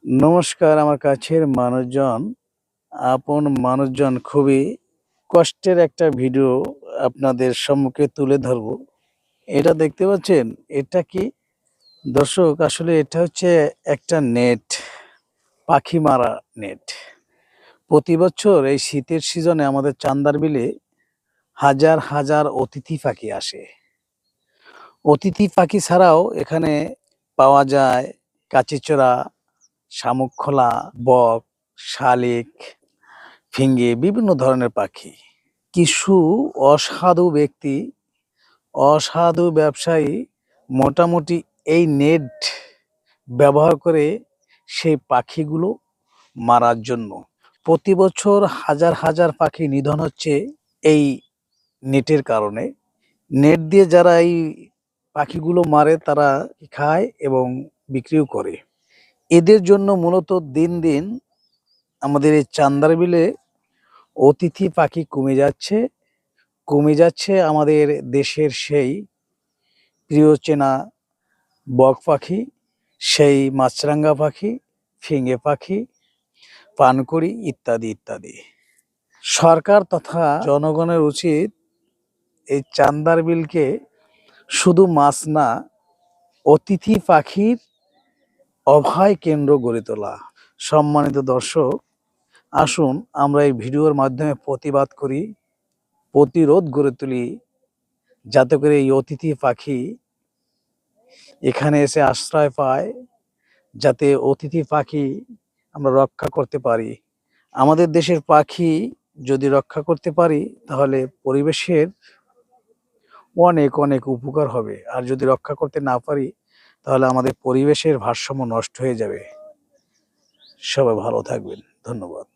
নমস্কার, আমার কাছের মানুষজন, আপন মানুষজন খুবই কষ্টের একটা ভিডিও আপনাদের সম্মুখে তুলে ধরবো। এটা দেখতে পাচ্ছেন? এটা কি? দর্শক, আসলে এটা হচ্ছে একটা নেট, পাখি মারা নেট। প্রতি বছর এই শীতের সিজনে আমাদের চান্দার বিলে হাজার হাজার অতিথি পাখি আসে। অতিথি পাখি ছাড়াও এখানে পাওয়া যায় কাচিচড়া, শামুকখোলা, বক, শালিক, ফিঙে, বিভিন্ন ধরনের পাখি। কিছু অসাধু ব্যক্তি, অসাধু ব্যবসায়ী মোটামুটি এই নেট ব্যবহার করে সেই পাখিগুলো মারার জন্য। প্রতি বছর হাজার হাজার পাখি নিধন হচ্ছে এই নেটের কারণে। নেট দিয়ে যারা এই পাখিগুলো মারে তারা খায় এবং বিক্রিও করে। এদের জন্য মূলত দিন দিন আমাদের এই চান্দার বিলে অতিথি পাখি কমে যাচ্ছে আমাদের দেশের সেই প্রিয় চেনা বক পাখি, সেই মাছরাঙা পাখি, ফিঙে পাখি, পানকড়ি ইত্যাদি ইত্যাদি। সরকার তথা জনগণের উচিত এই চান্দার বিলকে শুধু মাছ না, অতিথি পাখির অভয় কেন্দ্র গড়ে তোলা। সম্মানিত দর্শক, আসুন আমরা এই ভিডিওর মাধ্যমে প্রতিবাদ করি, প্রতিরোধ গড়ে তুলি, যাতে করে এই অতিথি পাখি এখানে এসে আশ্রয় পায়, যাতে অতিথি পাখি আমরা রক্ষা করতে পারি। আমাদের দেশের পাখি যদি রক্ষা করতে পারি তাহলে পরিবেশের অনেক অনেক উপকার হবে, আর যদি রক্ষা করতে না পারি তাহলে আমাদের পরিবেশের ভারসাম্য নষ্ট হয়ে যাবে। সবাই ভালো থাকবেন, ধন্যবাদ।